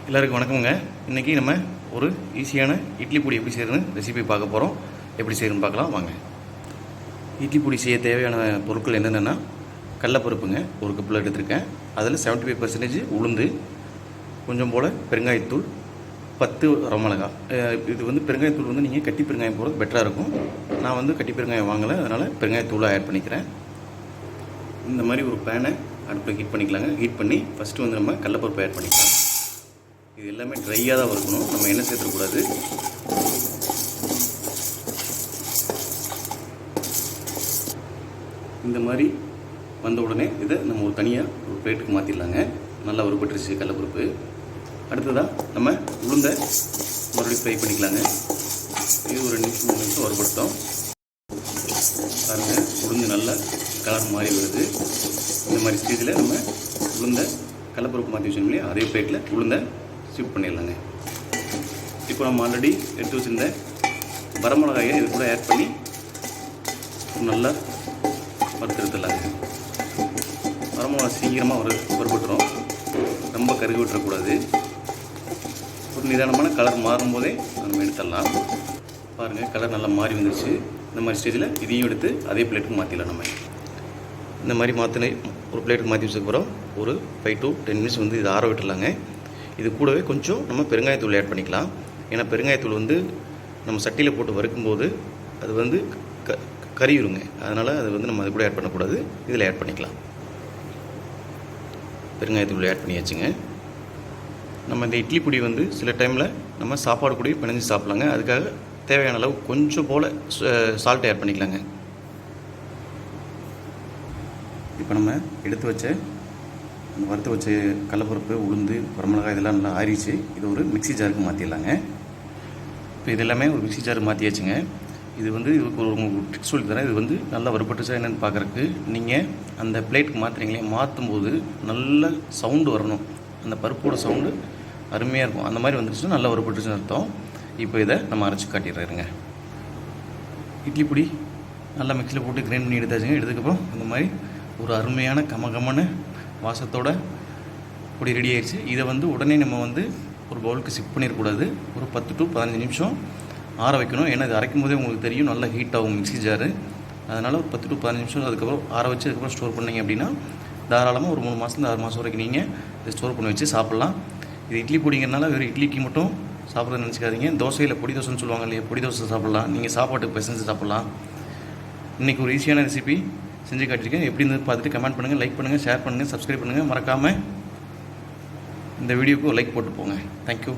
எல்லாருக்கும் வணக்கமுங்க. இன்றைக்கி நம்ம ஒரு ஈஸியான இட்லி பொடி எப்படி செய்யறதுன்னு ரெசிபி பார்க்க போகிறோம். எப்படி செய்யணும்னு பார்க்கலாம் வாங்க. இட்லி பொடி செய்ய தேவையான பொருட்கள் என்னென்னா, கடலைப்பருப்புங்க 1 கப்பில் எடுத்திருக்கேன். அதில் 75% உளுந்து, கொஞ்சம் போல் பெருங்காயத்தூள், 10 வரமிளகா. இது பெருங்காயத்தூள் நீங்கள் கட்டி பெருங்காயம் போகிறது பெட்டராக இருக்கும். நான் கட்டி பெருங்காயம் வாங்கலை, அதனால் பெருங்காயத்தூளை ஆட் பண்ணிக்கிறேன். இந்த மாதிரி ஒரு பேனை அடுப்பில் ஹீட் பண்ணிக்கலாங்க. ஹீட் பண்ணி ஃபஸ்ட்டு நம்ம கடலைப்பருப்பு ஆட் பண்ணிக்கலாம். இது எல்லாமே ட்ரையாக தான் இருக்கணும், நம்ம எண்ணெய் சேர்த்துக்கூடாது. இந்த மாதிரி வந்த உடனே இதை நம்ம ஒரு தனியாக ஒரு பிளேட்டுக்கு மாற்றிடலாங்க. நல்லா வறுபட்டுருச்சு கடலைப்பருப்பு. அடுத்ததாக நம்ம உளுந்தை மறுபடியும் ஃப்ரை பண்ணிக்கலாங்க. இது ஒரு 2 நிமிஷம் 3 நிமிஷம் வறுபடுத்தோம். பாருங்கள், உளுந்து நல்லா கலர் மாறி வருது. இந்த மாதிரி ஸ்டேஜில் நம்ம உளுந்தை கடலைப்பருப்பு மாற்றி வச்சோம் இல்லையா, அதே பிளேட்டில் உளுந்தை ஷிஃப்ட் பண்ணிடலாங்க. இப்போ நம்ம ஆல்ரெடி எடுத்து வச்சுருந்த வரமிளகாயை இது கூட ஆட் பண்ணி நல்லா வறுத்தெடுத்துடலாங்க. வரமிளகா சீக்கிரமாக வறுபட்டுரும், ரொம்ப கருகி விட்டுறக்கூடாது. ஒரு நிதானமான கலர் மாறும்போதே நம்ம எடுத்துடலாம். பாருங்கள், கலர் நல்லா மாறி வந்துருச்சு. இந்த மாதிரி ஸ்டேஜில் இதையும் எடுத்து அதே பிளேட்டுக்கு மாற்றிடலாம். நம்ம இந்த மாதிரி மாற்றின ஒரு பிளேட்டுக்கு மாற்றி வச்சதுக்கப்புறம் ஒரு 5 to 10 மினிட்ஸ் இதை ஆற விட்டுடலாங்க. இது கூடவே கொஞ்சம் நம்ம பெருங்காயத்தூள் ஆட் பண்ணிக்கலாம். ஏன்னா பெருங்காயத்தூள் நம்ம சட்டியில் போட்டு வறுக்கும்போது அது கறியுருங்க. அதனால் அது நம்ம அது கூட ஆட் பண்ணக்கூடாது, இதில் ஆட் பண்ணிக்கலாம். பெருங்காயத்தூள் ஆட் பண்ணியாச்சுங்க. நம்ம இந்த இட்லி பொடி சில டைமில் நம்ம சாப்பாடு கூட பிணைஞ்சு சாப்பிட்லாங்க. அதுக்காக தேவையான அளவு கொஞ்சம் போல் சால்ட் ஆட் பண்ணிக்கலாங்க. இப்போ நம்ம எடுத்து வச்ச வறுத்து வச்ச கடலைப்பருப்பு, உளுந்து, வரமிளகாய் இதெல்லாம் நல்லா ஆறிச்சு. இது ஒரு மிக்ஸி ஜாருக்கு மாற்றிடலாங்க. இப்போ இது எல்லாமே ஒரு மிக்ஸி ஜாருக்கு மாற்றியாச்சுங்க. இதுக்கு ஒரு உங்களுக்கு ட்ரிக்ஸ் சொல்லி தரேன். இது நல்லா வறுபட்டுச்சா என்னென்னு பார்க்குறக்கு நீங்கள் அந்த பிளேட்டுக்கு மாற்றுறீங்களே, மாற்றும் போது நல்ல சவுண்டு வரணும். அந்த பருப்போட சவுண்டு அருமையாக இருக்கும். அந்த மாதிரி வந்துருச்சுன்னா நல்லா வறுபட்டுச்சுன்னு அர்த்தம். இப்போ இதை நம்ம அரைச்சி காட்டிடுறேங்க. இட்லி பொடி நல்லா மிக்ஸியில் போட்டு கிரைண்ட் பண்ணி எடுத்தாச்சுங்க. எடுத்ததுக்கப்புறம் இந்த மாதிரி ஒரு அருமையான கமகமான வாசத்தோட பொடி ரெடி ஆயிடுச்சு. இதை உடனே நம்ம ஒரு பவுலுக்கு ஷிஃப்ட் பண்ணிடக்கூடாது. ஒரு 10 to 15 நிமிஷம் ஆற வைக்கணும். ஏன்னா இது அரைக்கும் போதே உங்களுக்கு தெரியும், நல்லா ஹீட் ஆகும் மிக்ஸி ஜாரு. அதனால் ஒரு 10 to 15 நிமிஷம் அதுக்கப்புறம் ஆற வச்சு அதுக்கப்புறம் ஸ்டோர் பண்ணிங்க அப்படின்னா தாராளமாக ஒரு 3 மாதத்துலேருந்து 6 மாதம் வரைக்கும் நீங்கள் இதை ஸ்டோர் பண்ணி வச்சு சாப்பிட்லாம். இது இட்லி பொடிங்கிறனால வெறும் இட்லிக்கு மட்டும் சாப்பிட்றதுன்னு நினச்சிக்காதீங்க. தோசையில் பொடி தோசைன்னு சொல்லுவாங்க இல்லையா, பொடி தோசை சாப்பிட்லாம். நீங்கள் சாப்பாட்டுக்கு பிசைஞ்சு சாப்பிட்லாம். இன்றைக்கி ஒரு ஈஸியான ரெசிபி செஞ்சு காட்டியிருக்கேன். எப்படி இருந்து பார்த்துட்டு கமெண்ட் பண்ணுங்கள், லைக் பண்ணுங்கள், ஷேர் பண்ணுங்கள், சப்ஸ்கிரைப் பண்ணுங்கள். மறக்காமல் இந்த வீடியோக்கு லைக் போட்டு போங்க. தேங்க்யூ.